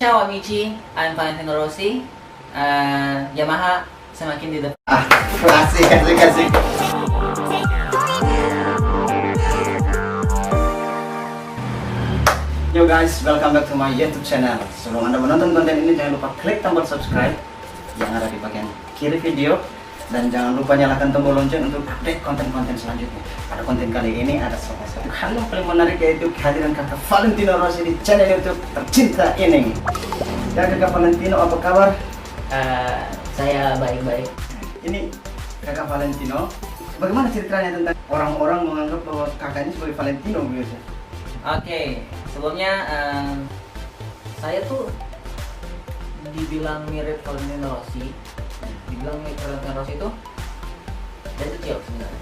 Ciao amici, I'm Valentino Rossi. Yamaha semakin di depan. Asik. Yo guys, welcome back to my YouTube channel. Sebelum Anda menonton konten ini, jangan lupa klik tombol subscribe yang ada di bagian kiri video. Dan jangan lupa nyalakan tombol lonceng untuk update konten-konten selanjutnya. Pada konten kali ini ada salah satu hal yang paling menarik, yaitu kehadiran kakak Valentino Rossi di channel YouTube tercinta ini. Dan kakak Valentino, apa kabar? Saya baik-baik. Ini kakak Valentino. Bagaimana ceritanya tentang orang-orang menganggap bahwa kakak ini sebagai Valentino biasa? Oke, sebelumnya saya tuh dibilang mirip Valentino Rossi. Dibilang mirip Valentino Rossi itu dari kecil sebenarnya.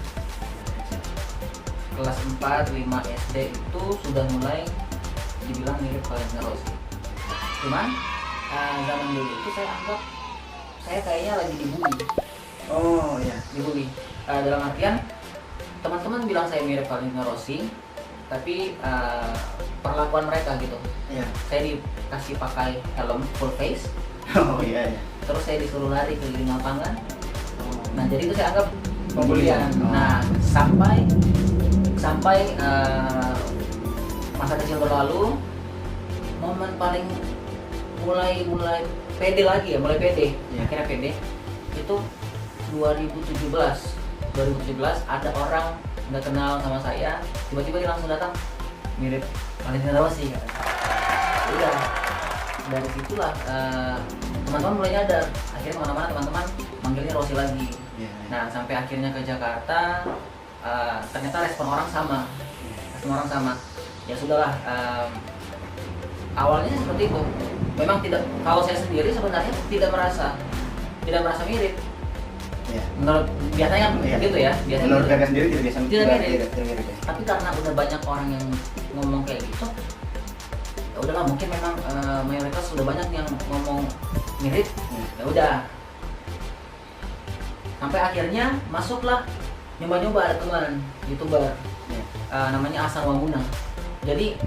Kelas 4, 5 SD itu sudah mulai dibilang mirip Valentino Rossi. Cuman zaman dulu itu saya anggap saya kayaknya lagi dibully. Oh ya, Dibully. Dalam artian teman-teman bilang saya mirip Valentino Rossi, tapi perlakuan mereka gitu. iya. Saya dikasih pakai helm full face, Oh iya. terus saya disuruh lari keliling lapangan. Nah, jadi itu saya anggap Pembulian. Oh. Nah, sampai masa kecil berlalu, momen paling mulai pede lagi ya, mulai pede. Iya. Akhirnya pede itu 2017 ada orang nggak kenal sama saya, tiba-tiba dia langsung datang, mirip Valentino Rossi. Udah dari situlah teman-teman mulai nyadar. Akhirnya kemana-mana teman-teman manggilnya Rossi lagi. Iya. Nah, sampai akhirnya ke Jakarta, ternyata respon orang sama. Ya sudahlah, awalnya seperti itu. Memang tidak, kalau saya sendiri sebenarnya tidak merasa mirip. Iya. Menurut biasanya kan Iya. gitu ya, biasanya Menurut gitu. kakak sendiri tidak biasa Tidak mirip. tidak mirip ya? Tapi karena udah banyak orang yang ngomong kayak gitu, ya udahlah, mungkin memang mayoritas sudah banyak yang ngomong mirip. Ya udah, sampai akhirnya masuklah nyoba-nyoba, ada teman YouTuber Iya. namanya Ahsan Wamuna. Jadi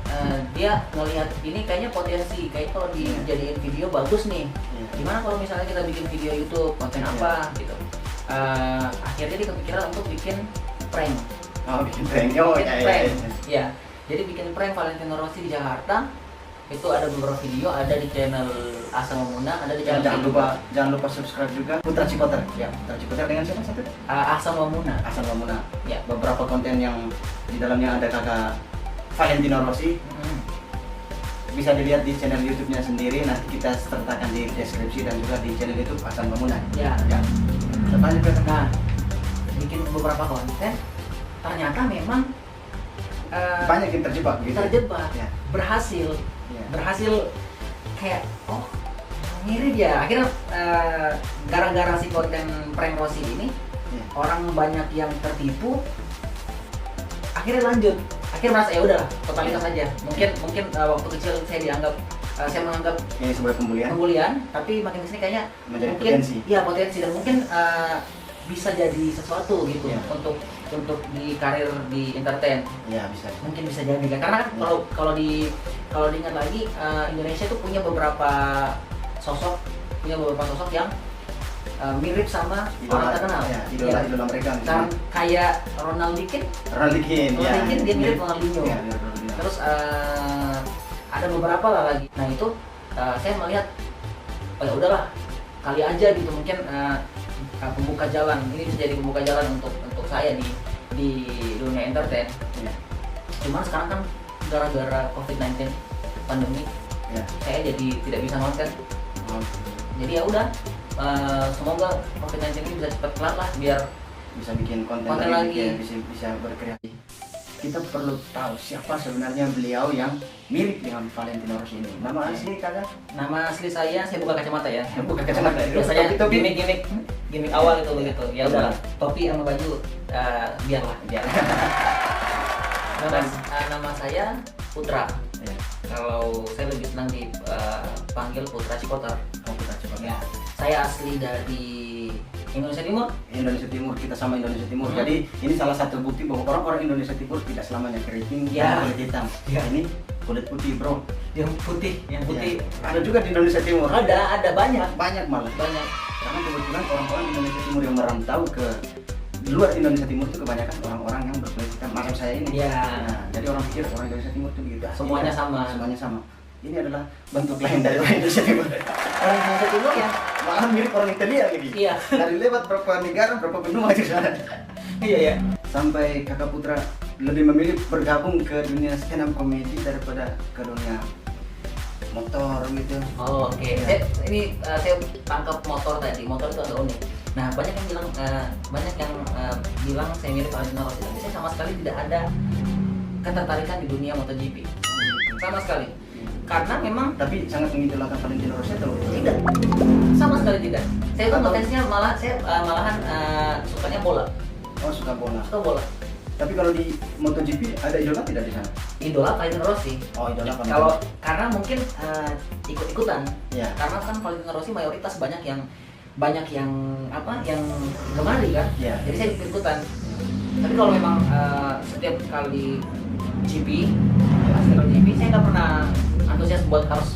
dia ngelihat ini kayaknya potensi, kayak kalau dijadiin video bagus nih. Iya. Gimana kalau misalnya kita bikin video YouTube, konten apa gitu. Akhirnya dia kepikiran untuk bikin prank. Oh, bikin prank. Oh Bikin iya. prank. Ya, jadi bikin prank Valentino Rossi di Jakarta. Itu ada beberapa video, ada di channel Ahsan Wamuna, ada di channel Jangan lupa subscribe juga Putra Cipoter. Ya, Putra Cipoter dengan siapa satu? Ahsan Wamuna. Asal Mamuna. Ya. Beberapa konten yang di dalamnya ada kakak Valentino Rossi bisa dilihat di channel YouTube-nya sendiri. Nanti kita sertakan di deskripsi dan juga di channel YouTube Asal Mamuna. Ya. Ya. Lanjut kakak. Nah, bikin beberapa konten, ternyata memang Banyak yang terjebak gitu. terjebak, Ya. berhasil Ya. Kayak mirip ya. Akhirnya gara-gara si konten prank Rossi ini, Ya. orang banyak yang tertipu, akhirnya lanjut, akhirnya merasa ya udahlah, totalitas aja. Mungkin waktu kecil saya menganggap Ini sebagai pembulian, tapi makin kesini kayaknya Menjadi mungkin potensi. ya potensi, dan mungkin bisa jadi sesuatu gitu Ya. untuk di karir di entertain. Ya bisa. Mungkin bisa jadi kan, karena kan kalau diingat lagi, Indonesia tuh punya beberapa sosok yang mirip sama orang terkenal. Ya, Ya. idola mereka. Kan kayak Ronaldinho, dia mirip Ronaldinho. Ya, mirip Ronaldinho. Terus ada beberapa lah lagi. Nah itu saya melihat, oh ya udahlah, kali aja gitu, mungkin pembuka jalan. Ini bisa jadi pembuka jalan untuk saya di dunia entertain. Ya. Cuman sekarang kan gara-gara COVID-19 pandemi, Ya. saya jadi tidak bisa konten. Oh. Jadi ya udah, semoga COVID-19 ini bisa cepat kelar lah, biar Bisa bikin konten lagi. ya, bisa berkreasi. Kita perlu tahu siapa sebenarnya beliau yang mirip dengan Valentino Rossi ini. Nama asli kakak? nama asli saya buka kacamata ya. Bukan kacamata. Biasanya Topi. gimmick awal itu begitu. Ya udah, topi sama baju biarlah. Nama saya Putra. Ya. Kalau saya lebih senang dipanggil Putra Cipoter. Oh, kita coba. Ya, saya asli dari Indonesia Timur. Indonesia Timur, kita sama Indonesia Timur. Hmm. Jadi ini salah satu bukti bahwa orang-orang Indonesia Timur tidak selamanya keriting Ya. dan kulit hitam. Ya. Ini kulit putih bro. Yang putih. Ya. Ada juga di Indonesia Timur. Ada banyak. Banyak malah. Banyak. Karena kebetulan orang-orang Indonesia Timur yang merantau ke luar Indonesia Timur itu kebanyakan orang-orang yang berkulit hitam macam saya ini. Iya. Nah, jadi orang pikir orang Indonesia Timur itu begitu. Semuanya Tidak, sama. Semuanya sama. Ini adalah bentuk lain dari orang Indonesia Timur. Orang Indonesia Timur ya. Malah mirip orang Italia gitu. Iya. Dari lewat berapa negara, berapa benua di sana. Iya ya. Sampai Kakak Putra lebih memilih bergabung ke dunia stand up comedy daripada ke dunia motor gitu. Oh, oke. Ya. Saya tangkap motor tadi. Motor itu agak unik. Nah, banyak yang bilang saya mirip Valentino Rossi. Tapi saya sama sekali tidak ada ketertarikan di dunia MotoGP. Sama sekali. Karena memang Tapi sangat mengidolakan Valentino Rossi atau tidak. Sama sekali tidak. Saya tuh ngefans-nya malahan sukanya bola. oh suka bola. Suka bola. Tapi kalau di MotoGP ada idola tidak di sana? Idola Valentino Rossi. Oh idola Valentino. Kalau karena mungkin ikut-ikutan. Ya. Karena kan Valentino Rossi mayoritas banyak yang gemari kan. Iya. Jadi saya ikut-ikutan. Tapi kalau memang setiap kali GP saya nggak pernah antusias buat harus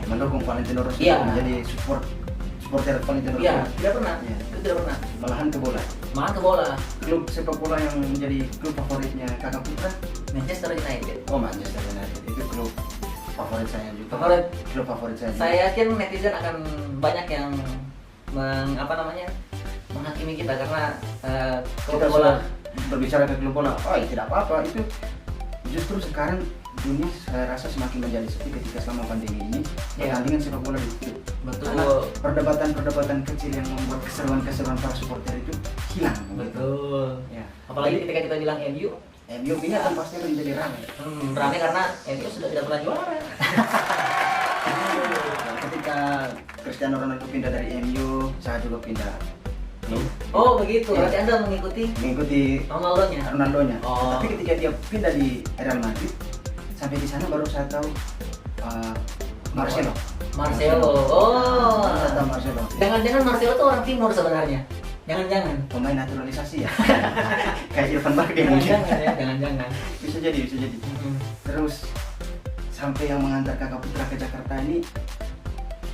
mendukung Valentino Rossi Iya. menjadi supporter Valentino Rossi. Iya, tidak pernah. Iya. Itu tidak pernah. Malahan ke bola. Malah ke bola. Klub sepak bola yang menjadi klub favoritnya Kakak Putra? Manchester United. Oh Manchester United itu klub favorit saya juga. Favorit. Klub favorit saya. Saya yakin netizen akan banyak yang menghakimi kita karena klub Kita bola. sudah berbicara ke klub bola. Oh ya tidak apa-apa itu. Justru sekarang dunia saya rasa semakin menjadi sepi ketika selama pandemi ini Iya. pertandingan sepak bola ditutup. Betul. Karena perdebatan kecil yang membuat keseruan para supporter itu hilang. Betul. Ya. Apalagi Jadi, ketika kita bilang MU, MU ini akan pasti akan menjadi ramai. rame karena MU sudah tidak pernah juara. Ketika Cristiano Ronaldo pindah dari MU, saya juga pindah Oh begitu. Iya. Berarti Anda mengikuti Ronaldonya. Ronaldo-nya. Oh. Tapi ketika dia pindah di Real Madrid, sampai di sana baru saya tahu Marcelo. Oh. Saya tahu Marcelo. Jangan-jangan Marcelo itu orang timur sebenarnya. Jangan-jangan. Pemain naturalisasi ya. Kayak Irfan Bahdim mungkin. Jangan-jangan ya, jangan-jangan. Bisa jadi. Terus sampai yang mengantar Kakak Putra ke Jakarta ini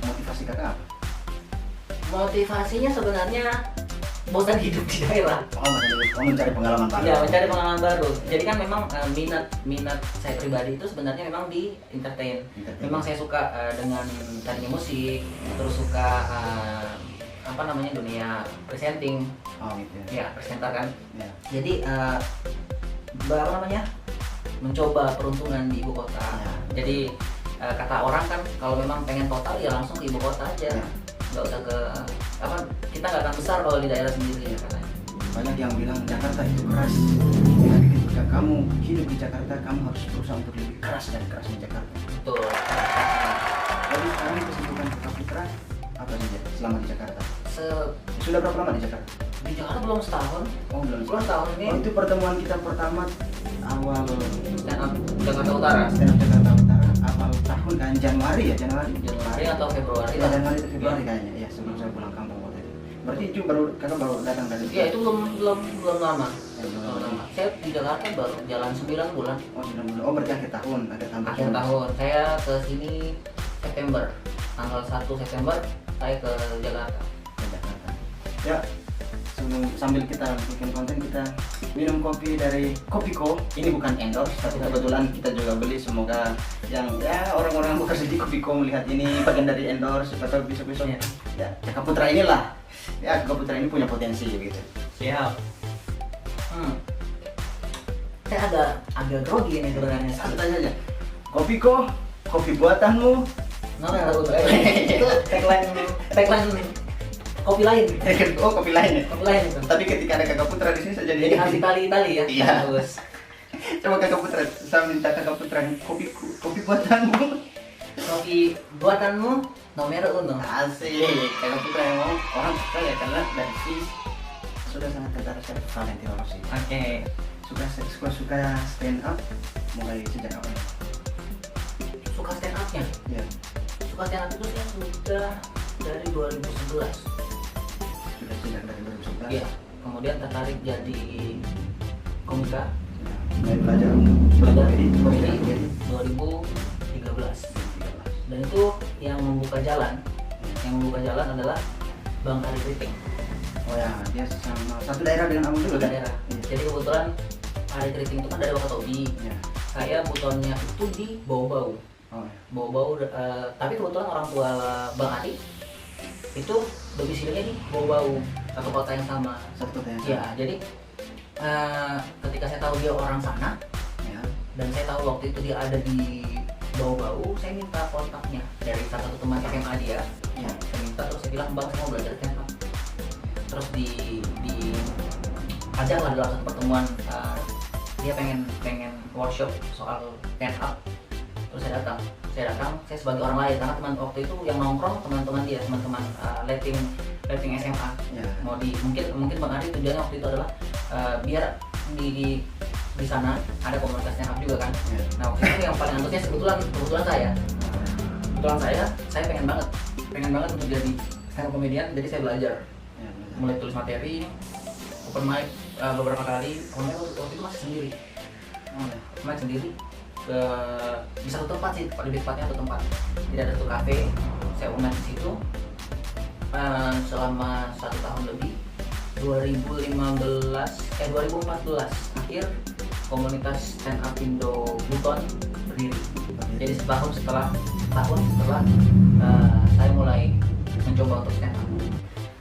motivasi Kakak apa? Motivasinya sebenarnya bosan hidup di daerah. Mencari pengalaman baru. Iya, mencari pengalaman baru. Jadi kan memang minat saya pribadi itu sebenarnya memang di entertain. Memang saya suka dengan tadinya musik, terus suka dunia presenting. Oh gitu ya. Ya, presenter kan. Ya. Jadi mencoba peruntungan di ibu kota. Ya. Jadi kata orang kan kalau memang pengen total ya langsung ke ibu kota aja. Ya. Nggak usah ke kita nggak akan besar kalau di daerah sendiri ya katanya. Banyak yang bilang Jakarta itu keras. Tapi ketika kamu hidup di Jakarta, kamu harus berusaha untuk lebih keras dari kerasnya Jakarta. Betul. Jadi sekarang kesibukan Kakak Putra apa saja selama di Jakarta? Sudah berapa lama di Jakarta? Di Jakarta belum setahun. Oh belum. Belum setahun ini. Oh itu pertemuan kita pertama awal Stand up Jakarta Utara. stand up Jakarta Utara awal tahun kan Januari Januari atau Februari Ya, lah. Januari atau Februari kayaknya ya sebelum saya pulang kampung waktu itu. Berarti itu kakak baru datang dari Iya itu belum lama. Ya, belum Belum lama. lama. Saya di Jakarta baru jalan 9 bulan. Oh sudah mulai. Oh berarti akhir tahun. Akhir tahun. Saya ke sini September. Tanggal 1 September saya ke Jakarta. Ke Jakarta. Ya sambil kita bikin konten kita minum kopi dari Kopiko. Ini bukan endorse tapi kebetulan kita juga beli. Semoga yang orang-orang yang bekerja di Kopiko melihat ini bagian dari endorse atau besok-besok ya Kakak Putra inilah ya Kakak Putra ini punya potensi gitu. Siap. Saya agak grogi ini sebenarnya. Santai saja. Kopiko, kopi buatanmu. Nah, itu tagline kopi lain. Oh kopi lain ya. Kopi lain itu. Tapi ketika ada Kakak Putra di sini saya Jadi khas Itali ya. Iya. Bagus. Coba Kakak Putra, saya minta Kakak Putra kopi buatanmu. Kopi buatanmu nomor 1. Asik. Kakak Putra yang mau orang suka ya karena dari Swiss sudah sangat tertarik Valentino Rossi. Oke. Suka stand up mulai sejak kapan? Suka stand up-nya. Ya. Suka stand up itu saya sudah dari 2011. Sudah sejak dari 2011. Iya. Kemudian tertarik jadi komika. Ya. mulai belajar berkomedi komedi 2013. Dan itu yang membuka jalan adalah Bang Ari Kriting. Oh ya, dia sama satu daerah dengan Abang juga kan? Daerah. Jadi kebetulan Ari Kriting itu kan dari Wakatobi. Iya. Saya butonnya itu di Bau-Bau. Oh ya. Bau-Bau, tapi kebetulan orang tua Bang Ari itu domisilinya di Bau-Bau, satu kota yang sama. Satu kota yang sama. Ya, jadi ketika saya tahu dia orang sana, Ya. dan saya tahu waktu itu dia ada di Bau-Bau, saya minta kontaknya dari salah satu teman SMA dia. Ya. Saya minta, terus saya bilang, Bang, saya mau belajar stand up. Terus di ajak lah dalam satu pertemuan, dia pengen workshop soal stand up. Terus saya datang, saya sebagai orang lain karena teman waktu itu yang nongkrong teman-teman dia, teman-teman letting SMA. Ya. Mau mungkin Bang Ari tujuannya waktu itu adalah biar di sana ada komunitas stand up juga kan. Ya. Nah, waktu itu yang paling antusias kebetulan saya pengen banget untuk jadi stand up comedian. Jadi saya belajar, Ya, mulai tulis materi, open mic beberapa kali. Open mic waktu itu masih sendiri, Oh ya. open mic sendiri di satu tempat sih, lebih tepatnya satu tempat. Jadi ada satu kafe, saya open mic di situ selama 1 tahun lebih. 2014 akhir komunitas stand up Indo Buton berdiri. Jadi setahun setelah saya mulai mencoba untuk stand up.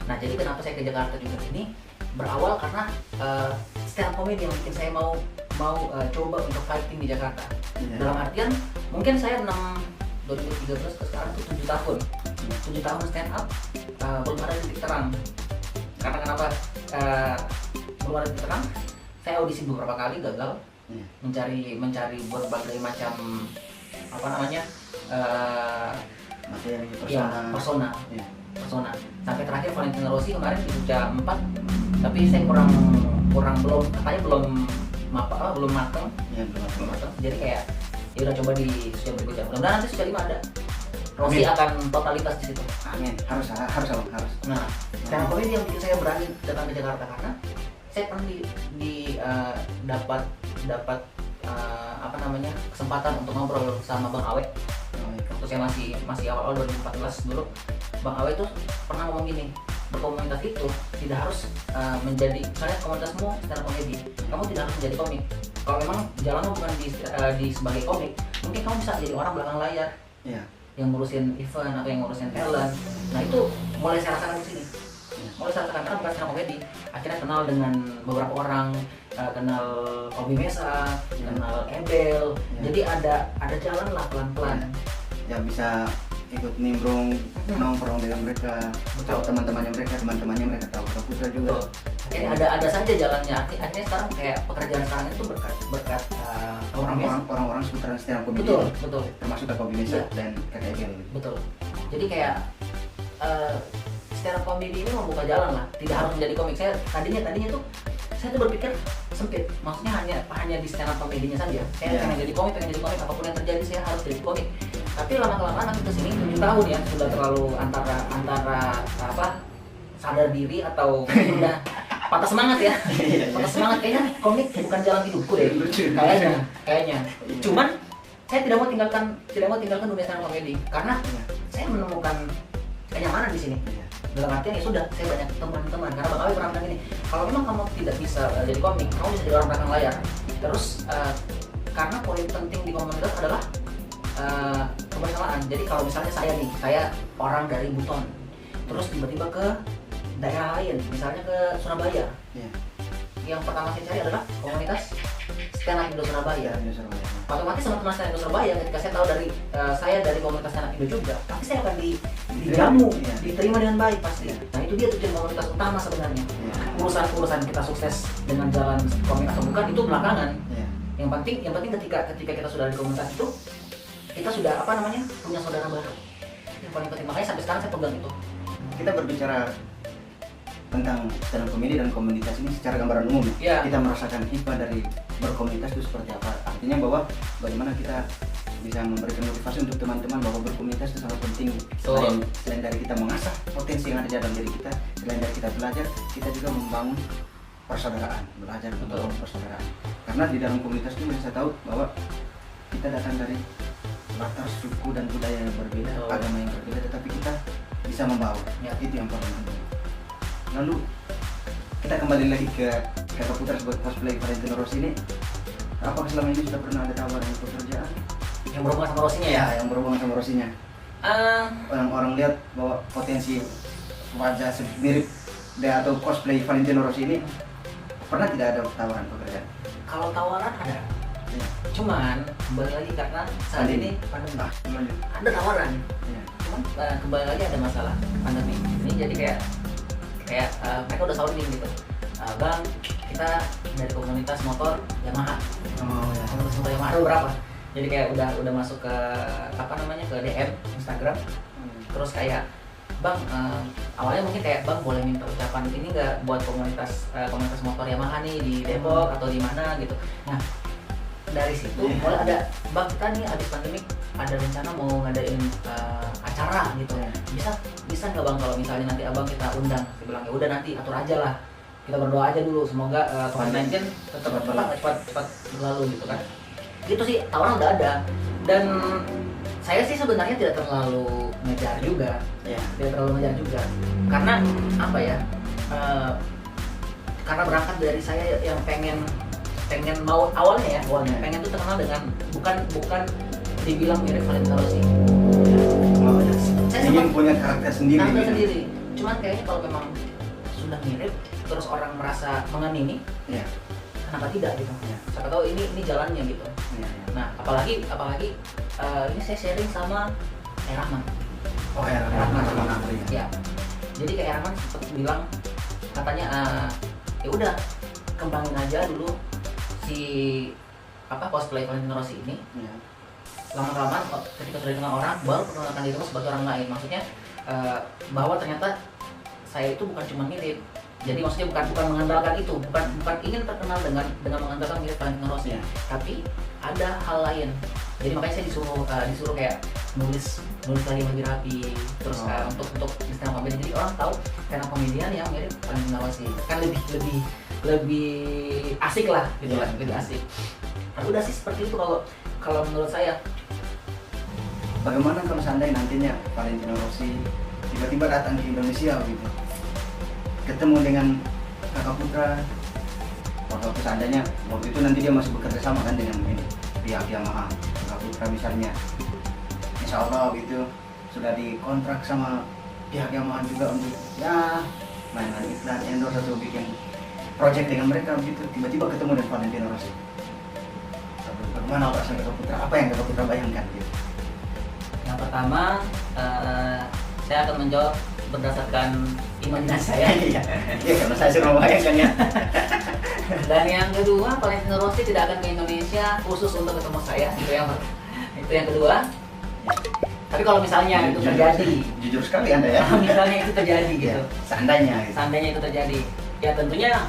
Nah, jadi kenapa saya ke Jakarta juga ini berawal karena stand up comedy yang bikin saya mau coba untuk fighting di Jakarta. Iya. Dalam artian mungkin saya 2013 ke sekarang tuh 7 tahun. 7 tahun stand up belum ada titik terang. Karena kenapa belum ada titik terang? Saya audisi beberapa kali gagal. Iya. Mencari berbagai macam Materi persona. Iya. Sampai terakhir Valentino Rossi kemarin di Jogja 4, tapi saya belum mateng. Iya, belum matang. Jadi kayak ya udah coba di Suja berikutnya. Mudah-mudahan nanti Suja 5 ada. Rossi Amin. akan totalitas di situ. Amin. Harus. Nah, stand up comedy yang bikin saya berani datang ke Jakarta karena saya pernah dapat kesempatan untuk ngobrol sama Bang Awe. Waktu saya masih awal 2014 dulu, Bang Awe tuh pernah ngomong gini, berkomunitas itu tidak harus menjadi, misalnya komunitasmu stand up comedy, kamu tidak harus menjadi komik. Kalau memang jalanmu bukan di sebagai komik, mungkin kamu bisa jadi orang belakang layar. Iya. Yang ngurusin event atau yang ngurusin talent. Nah, itu mulai saya rasakan di sini. Mulai saya rasakan karena bukan stand up comedy. Akhirnya kenal dengan beberapa orang, kenal Obi Mesa, kenal Ebel. Jadi ada jalan lah pelan-pelan. Ya bisa ikut nimbrung, nongkrong dengan mereka, tahu teman-temannya mereka tahu Kak Putra juga. Betul. Ada saja jalannya. Akhirnya sekarang kayak pekerjaan sekarang itu berkat orang-orang seputaran stand up comedy. Betul. Termasuk Kak Bobby Mesa Iya. dan Kak Egel. Betul. Jadi kayak stand up comedy ini membuka jalan lah. Tidak harus menjadi komik. Saya tadinya tuh saya berpikir sempit. Maksudnya hanya di stand up comedy-nya saja. Saya pengen jadi komik, apapun yang terjadi saya harus jadi komik. Tapi lama-kelamaan nanti kesini 7 tahun ya sudah terlalu antara sadar diri atau udah patah semangat ya. Patah semangat kayaknya komik bukan jalan hidupku deh. Kayaknya. Cuman saya tidak mau tinggalkan dunia stand up comedy karena saya menemukan kenyamanan di sini. Dalam artian ya sudah, saya banyak teman-teman karena Bang Awi pernah bilang gini, kalau memang kamu tidak bisa jadi komik, kamu bisa jadi orang belakang layar. Terus karena poin penting di komunitas adalah kebersamaan. Jadi kalau misalnya saya orang dari Buton, terus tiba-tiba ke daerah lain, misalnya ke Surabaya. Yang pertama saya cari adalah komunitas stand up Indo Surabaya. Otomatis teman-teman stand up Indo Surabaya ketika saya tahu saya dari komunitas stand up Indo juga, tapi saya akan dijamu, diterima dengan baik pasti. Nah, itu dia tujuan komunitas utama sebenarnya. Urusan kita sukses dengan jalan komik atau bukan itu belakangan. Yang penting ketika kita sudah di komunitas itu, kita sudah punya saudara baru. Yang paling penting, makanya sampai sekarang saya pegang itu. Kita berbicara tentang stand up comedy dan komunitas ini secara gambaran umum. Kita merasakan hikmah dari berkomunitas itu seperti apa. Artinya bahwa bagaimana kita bisa memberikan motivasi untuk teman-teman bahwa berkomunitas itu sangat penting. Selain dari kita mengasah potensi yang ada di dalam diri kita, selain dari kita belajar, kita juga membangun persaudaraan, belajar membangun persaudaraan. karena di dalam komunitas itu saya tahu bahwa kita datang dari latar suku dan budaya yang berbeda, agama yang berbeda, tetapi kita bisa membawa. Ya. Itu yang paling penting. Lalu kita kembali lagi ke Kakak Putra sebagai cosplay Valentino Rossi ini. Apakah selama ini sudah pernah ada tawaran pekerjaan? Yang berhubungan sama Rossinya ya? Yang berhubungan sama Rossinya. Orang-orang lihat bahwa potensi wajah mirip dia atau cosplay Valentino Rossi ini, pernah tidak ada tawaran pekerjaan? Kalau tawaran ada, Ya. cuman kembali lagi karena saat ini pandemi. Lanjut. Ada tawaran, Ya. cuman kembali lagi ada masalah pandemi. Ini jadi kayak mereka udah sounding gitu. Bang, kita dari komunitas motor Yamaha. Oh ya. Komunitas motor Yamaha ada berapa? Jadi kayak udah masuk ke ke DM Instagram. Terus kayak Bang, awalnya mungkin kayak Bang boleh minta ucapan ini nggak buat komunitas motor Yamaha nih di Depok atau di mana gitu. Nah, dari situ mulai ada Bang, kita nih habis pandemi ada rencana mau ngadain acara gitu. Bisa nggak Bang kalau misalnya nanti Abang kita undang? Saya bilang ya udah nanti atur aja lah. Kita berdoa aja dulu semoga COVID-19 tetap cepat berlalu gitu kan. Gitu sih, tawaran udah ada. Dan saya sih sebenarnya tidak terlalu ngejar juga, karena apa ya? Karena berangkat dari saya yang pengen mau awalnya pengen tuh terkenal dengan bukan dibilang mirip Valentino Rossi. Oh ya. Saya ingin punya karakter sendiri. Cuman kayaknya kalau memang sudah mirip, terus orang merasa mengamini, Ya. kenapa tidak gitu? Ya. Siapa tahu ini jalannya gitu. Ya. Nah, apalagi ini saya sharing sama Rahman. Oh ya, Rahman sama Nafri. Ya. Jadi kayak Rahman sempat bilang katanya ya udah kembangin aja dulu si cosplay Valentino Rossi ini. Ya. Lama-lama ketika sudah dikenal orang, baru perkenalkan diri sebagai orang lain. Maksudnya bahwa ternyata saya itu bukan cuma mirip. Jadi maksudnya bukan mengandalkan itu, bukan ingin terkenal dengan mengandalkan mirip Valentino Rossi, tapi ada hal lain. Jadi makanya saya disuruh kayak nulis lagi yang lebih rapi, terus untuk stand up comedy. Jadi orang tahu karena komedian yang mirip Valentino Rossi kan lebih asik lah gitu lah, lebih asik. Nah, udah sih seperti itu kalau menurut saya. Bagaimana kalau seandainya nantinya Valentino Rossi tiba-tiba datang ke Indonesia gitu, ketemu dengan Kakak Putra, waktu seandainya waktu itu nanti dia masih bekerja sama kan dengan pihak Yamaha, Kakak Putra misalnya, insya Allah gitu sudah dikontrak sama pihak Yamaha juga untuk ya main-main iklan, endorse atau bikin project dengan mereka begitu, tiba-tiba ketemu dengan Valentino Rossi. Bagaimana perasaan Kakak Putra? Apa yang Kakak Putra bayangkan gitu? Yang pertama, saya akan menjawab berdasarkan imajinasi saya. Iya, karena saya sudah membayangkan ya. Dan yang kedua, Valentino Rossi tidak akan ke Indonesia khusus untuk ketemu saya. Itu yang kedua. Tapi kalau misalnya itu terjadi, jujur sekali Anda ya. Misalnya itu terjadi gitu. Seandainya itu terjadi, ya tentunya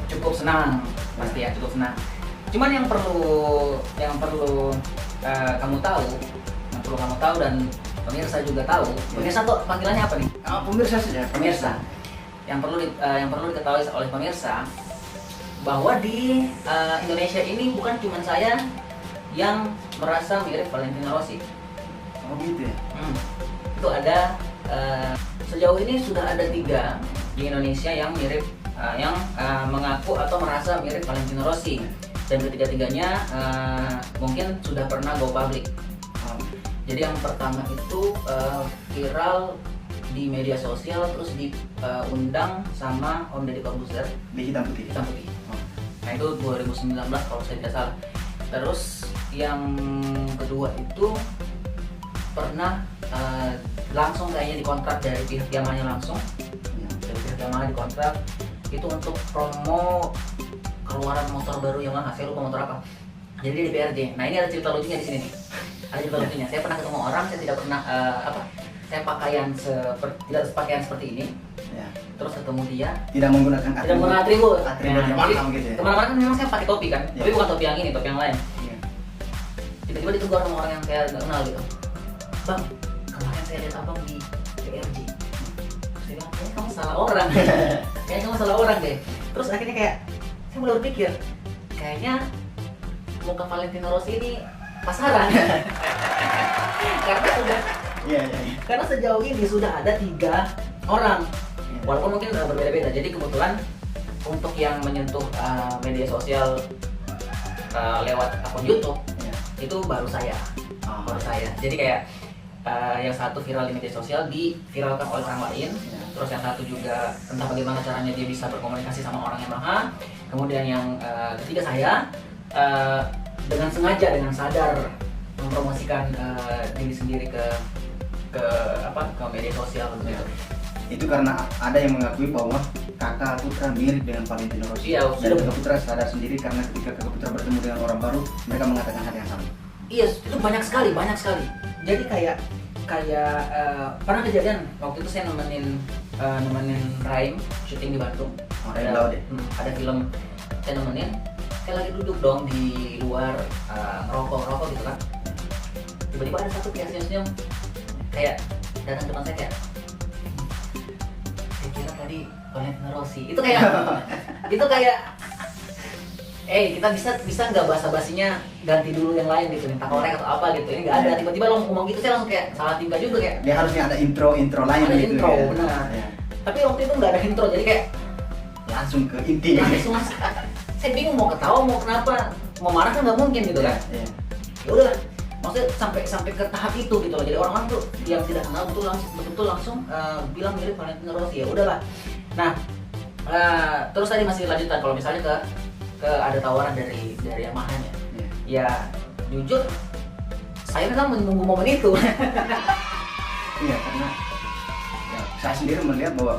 cukup senang, pasti ya cukup senang. Cuman yang perlu kamu tahu dan pemirsa juga tahu. Pemirsa tuh panggilannya apa nih? Pemirsa saja. Pemirsa. Yang perlu diketahui oleh pemirsa bahwa di Indonesia ini bukan cuma saya yang merasa mirip Valentino Rossi. Oh gitu ya. Itu ada sejauh ini sudah ada 3 di Indonesia yang mirip, yang mengaku atau merasa mirip Valentino Rossi. Dan ketiga-tiganya mungkin sudah pernah go public. Jadi yang pertama itu viral di media sosial, terus diundang sama Om Deddy Corbuzier di Hitam Putih. Nah itu 2019 kalau saya tidak salah. Terus yang kedua itu pernah langsung kayaknya dikontrak dari pihak Yamaha langsung. Dari pihak Yamaha dikontrak itu untuk promo keluaran motor baru Yamaha, saya lupa motor apa. Jadi di PRJ. Nah ini ada cerita lucunya di sini nih. Ada cerita lucunya. Saya pernah ketemu orang, saya tidak pernah saya tidak sepakaian seperti ini. Ya. Terus ketemu dia. Tidak menggunakan atribut. Yamaha gitu ya. Kemana-mana kan memang saya pakai topi kan, ya. Tapi bukan topi yang ini, topi yang lain. Ya. Tiba-tiba ditegur sama orang yang saya nggak kenal gitu. Bang, kemarin saya lihat abang di PRJ. Terus dia bilang, kayaknya kamu salah orang. Kayaknya kamu salah orang deh. Terus akhirnya kayak saya mulai berpikir kayaknya muka Valentino Rossi ini pasaran. Iya. Karena sejauh ini sudah ada 3 orang, walaupun mungkin berbeda-beda. Jadi kebetulan untuk yang menyentuh media sosial lewat akun YouTube itu baru saya. Jadi kayak yang satu viral di media sosial diviralkan oleh orang lain, terus yang satu juga entah bagaimana caranya dia bisa berkomunikasi sama orang yang sama. Kemudian yang ketiga saya dengan sengaja, dengan sadar mempromosikan diri sendiri ke media sosial gitu. Itu karena ada yang mengakui bahwa kakak Putra mirip dengan Valentino Rossi. Iya, dan kakak Putra sadar sendiri karena ketika kakak Putra bertemu dengan orang baru, mereka mengatakan hal yang sama. Iya, itu banyak sekali. Jadi kayak pernah kejadian waktu itu saya nemenin Raim syuting di Bandung. Ada film saya nemenin, saya lagi duduk dong di luar ngerokok gitu kan. Tiba-tiba ada satu pihak senyum kayak datang depan saya kayak, saya kira tadi Valentino Rossi. Itu kayak kita bisa nggak basa-basinya ganti dulu yang lain gitu, minta korek atau apa gitu. Ini nggak ada, tiba-tiba lo ngomong gitu, saya langsung kayak salah tingkah juga kayak. Dia harusnya ada intro lain ada gitu. Intro, benar. Ya. Tapi waktu itu nggak ada intro, jadi kayak langsung ke inti. Saya bingung mau ketawa, mau kenapa, mau marah kan nggak mungkin gitu kan. Ya udah, maksudnya sampai ke tahap itu gitu loh. Jadi orang-orang tuh yang tidak kenal betul langsung bilang mirip Valentino Rossi. Ya udahlah. Nah, terus tadi masih lanjutan kalau misalnya ke ada tawaran dari Yamaha-nya. Ya jujur saya memang menunggu momen itu. Iya, karena ya, saya sendiri melihat bahwa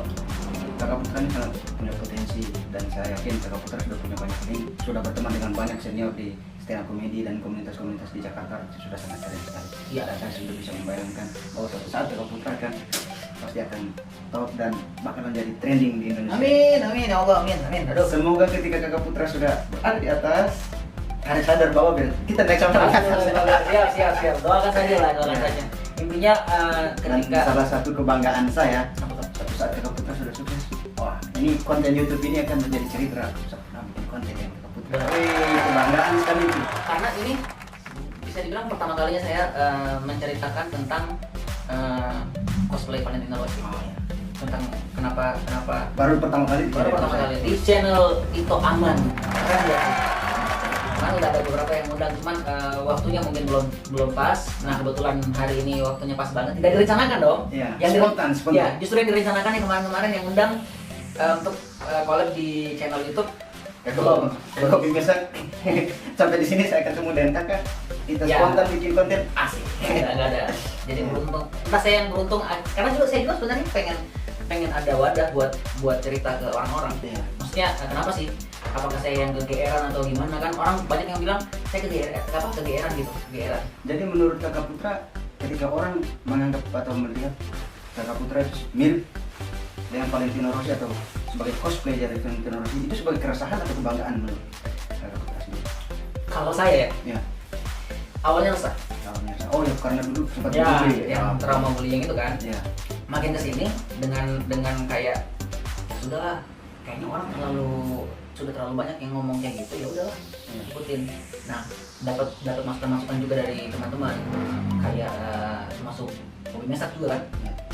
kakak Putra ini sangat punya potensi, dan saya yakin kakak Putra sudah punya banyak link, sudah berteman dengan banyak senior di stand up comedy dan komunitas-komunitas di Jakarta, itu sudah sangat keren sekali. Iya, dan saya sudah bisa membayangkan bahwa suatu saat kakak Putra kan pasti akan top dan bakalan jadi trending di Indonesia. Amin ya Allah, amin. Aduh. Semoga ketika kakak Putra sudah berada di atas, harus sadar bahwa kita naik sama Siap. Doakan saja. Intinya ketika salah satu kebanggaan saya, suatu saat kakak Putra sudah sukses, wah ini konten YouTube ini akan menjadi cerita. Saya pernah bikin konten yang kakak Putra. Kebanggaan sekali itu. Karena ini bisa dibilang pertama kalinya saya menceritakan tentang cosplay Valentino Rossi. Tentang kenapa baru pertama kali di channel Ito Aman. Keren ya. Kan udah ada beberapa yang undang, cuman waktunya mungkin belum pas. Nah kebetulan hari ini waktunya pas banget, tidak direncanakan dong. Iya, Yang spontan. Ya, justru yang direncanakan yang kemarin yang undang untuk collab di channel YouTube. Belum biasa. Sampai di sini saya ketemu dengan kakak, kita spontan bikin konten asik. Nggak ada. Jadi beruntung. Entah saya yang beruntung, karena saya juga sebenarnya pengen ada wadah buat cerita ke orang-orang. Maksudnya kenapa sih? Apakah saya yang kegeeran atau gimana, kan orang banyak yang bilang saya kegeeran gitu. Jadi menurut kakak Putra, ketika orang menganggap atau melihat kakak Putra mirip dengan Valentino Rossi atau sebagai cosplay dari Valentino Rossi, itu sebagai keresahan atau kebanggaan menurut kakak Putra sendiri? Kalau saya ya, awalnya resah. Oh ya, karena dulu sempat yang trauma bullying itu kan. Ya. Makin kesini dengan kayak sudahlah, kayaknya orang sudah terlalu banyak yang ngomong kayak gitu, ya udahlah ikutin. Nah, dapat masukan juga dari teman-teman kayak termasuk Bobby Mesak juga kan.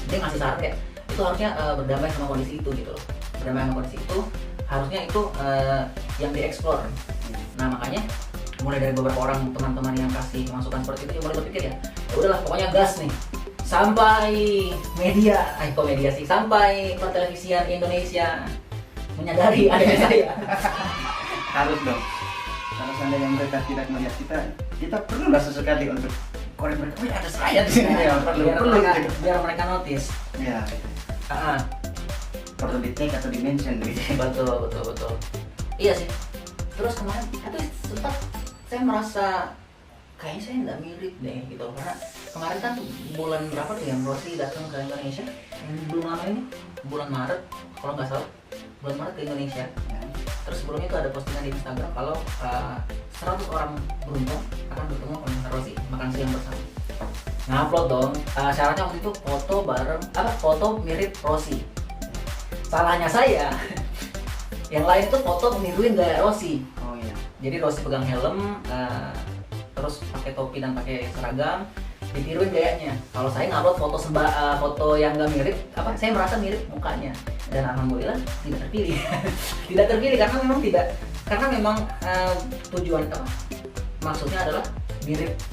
Dia ngasih saran kayak itu harusnya berdamai sama kondisi itu gitu loh. Berdamai sama kondisi itu harusnya itu yang dieksplor. Nah makanya mulai dari beberapa orang teman-teman yang kasih masukan seperti itu, mulai berpikir ya udahlah pokoknya gas nih sampai sampai pertelevisian Indonesia menyadari adanya saya. Harus dong. Kalau seandainya mereka tidak melihat kita perlulah sesekali untuk korek mereka. Oh ya, ada saya di sini ya. Biar mereka notice. Ya. Perlu di take atau di mention gitu. Betul. Iya sih. Terus kemarin sempat saya merasa kayaknya saya nggak mirip deh gitu, karena kemarin kan bulan berapa tuh yang Rossi datang ke Indonesia, yang belum lama ini bulan Maret kalau nggak salah, bulan Maret ke Indonesia. Terus sebelumnya itu ada postingan di Instagram kalau 100 orang beruntung akan bertemu Valentino Rossi makan siang bersama. Ngupload dong, syaratnya waktu itu foto mirip Rossi. Salahnya saya Yang lain tuh foto meniruin gaya Rossi. Oh iya. Jadi Rossi pegang helm, terus pakai topi dan pakai seragam, ditiruin gayanya. Kalau saya ngupload foto yang nggak mirip, saya merasa mirip mukanya. Dan alhamdulillah tidak terpilih. Tidak terpilih karena memang tujuan maksudnya adalah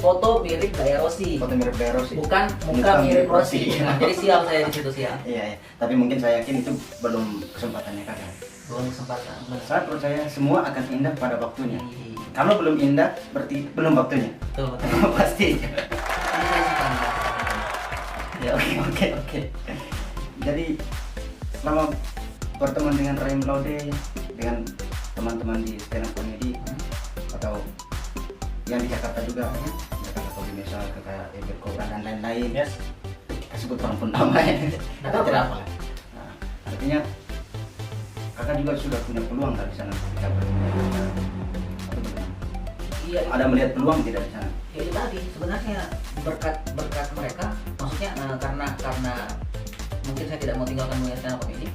foto mirip gaya Rossi. Foto mirip gaya Rossi. Bukan muka mirip Rossi. Nah, jadi sial saya di situ sial. Iya. Tapi mungkin saya yakin itu belum kesempatannya kakak. Belum kesempatan. Saya percaya semua akan indah pada waktunya. Iya. Kalau belum indah berarti belum waktunya. Betul. Pasti. Ini saya suka indah. Ya oke. Jadi selama berteman dengan Rahim Laude, dengan teman-teman di stand up comedy atau yang di Jakarta juga, Jakarta Comedy misal kayak Ebert Cobra dan lain-lain. Yes. Kita sebut orang pun namanya. Nggak apa-apa. Tidak apa-apa. Nah, artinya kakak juga sudah punya peluang dari sana ketika bertemu. Iya. Ada melihat peluang tidak di sana? Ya itu tadi sebenarnya berkat mereka, maksudnya karena mungkin saya tidak mau tinggalkan dunia stand up comedy.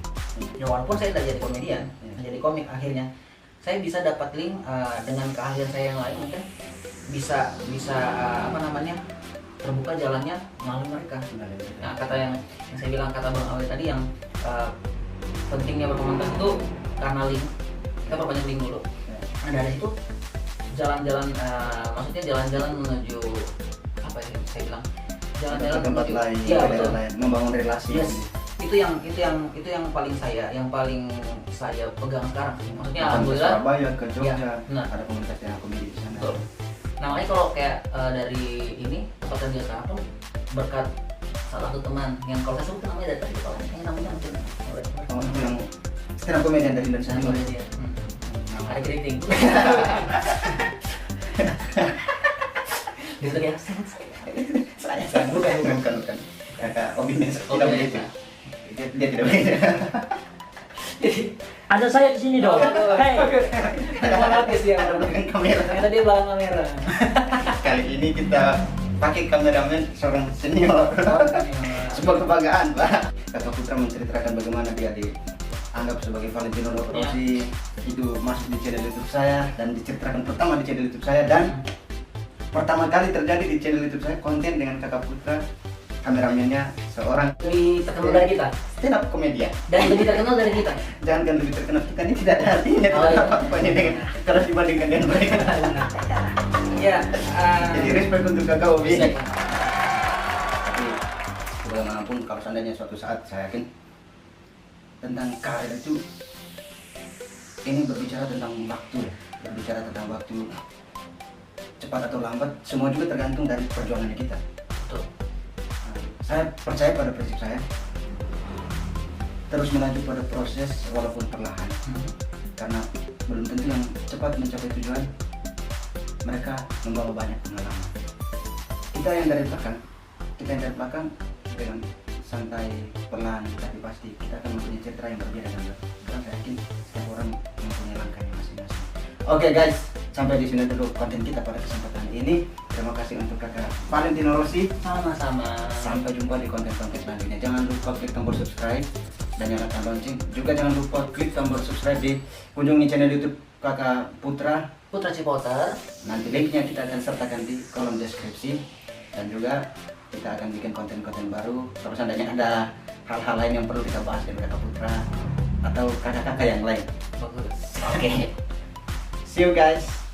Ya walaupun saya tidak jadi komedian, jadi komik akhirnya saya bisa dapat link dengan keahlian saya yang lain, mungkin bisa terbuka jalannya melalui mereka. Nah, kata yang saya bilang, kata Bang Awe tadi yang pentingnya berkomunitas itu karena link, kita perbanyak link dulu. Nah dari itu jalan-jalan maksudnya jalan-jalan menuju apa ya saya bilang, jalan-jalan ke tempat menuju lain, ya, ke betul. daerah lain, membangun relasi. Yes. Itu yang paling saya pegang sekarang sih. Maksudnya Bahkan ke alhamdulillah. Surabaya, ke Jogja, Ya, benar. ada komunitas yang komedi di sana. Betul. Nah makanya kalau kayak dari ini tempat kerja sekarang tuh berkat salah satu teman yang kalau saya sebut namanya dari tadi, kalau kayaknya namanya mungkin Oh, itu yang stand up comedian dari Indonesia juga. dia. Ada keriting. Gitu ya. Saya bukan. Kakak Obi tidak begitu. Dia tidak begitu. Ada saya di sini dong. Hei, Dramatis dia. Dengan kamera. Ternyata dia belakang kamera. Kali ini kita pakai kameramen seorang senior. Sebuah kebanggaan, Pak. Kakak Putra menceritakan bagaimana dia dianggap sebagai Valentino Rossi. Itu masuk di channel YouTube saya dan diceritakan pertama di channel YouTube saya, dan pertama kali terjadi di channel YouTube saya konten dengan Kakak Putra, kameramennya seorang Lebih terkenal dari kita stand up komedian. dan lebih terkenal dari kita. Jangan kan lebih terkenal, kita ini tidak ada artinya Oh, iya. apa ini dengan kalau dibandingkan dengan mereka. Ya. Jadi respect untuk Kakak Obi. Bisa. Tapi bagaimanapun kalau seandainya suatu saat saya yakin tentang karir itu, ini berbicara tentang waktu ya, berbicara tentang waktu cepat atau lambat, semua juga tergantung dari perjuangannya kita. Betul. Saya percaya pada prinsip saya, terus melaju pada proses walaupun perlahan, karena belum tentu yang cepat mencapai tujuan mereka membawa banyak pengalaman. Kita yang dari belakang dengan santai, pelan, tapi pasti kita akan mempunyai cerita yang berbeda dan karena saya yakin setiap orang mempunyai langkahnya masing-masing. Oke guys, sampai di sini dulu konten kita pada kesempatan ini. Terima kasih untuk Kakak Valentino Rossi. Sama-sama. Sampai jumpa di konten-konten selanjutnya. Jangan lupa klik tombol subscribe dan nyalakan lonceng. Juga jangan lupa klik tombol subscribe di kunjungi channel YouTube Kakak Putra. Putra Cipoter. Nanti linknya kita akan sertakan di kolom deskripsi, dan juga kita akan bikin konten-konten baru. Kalau seandainya ada hal-hal lain yang perlu kita bahas dengan Kakak Putra atau kakak-kakak yang lain. Bagus. Oke. See you guys.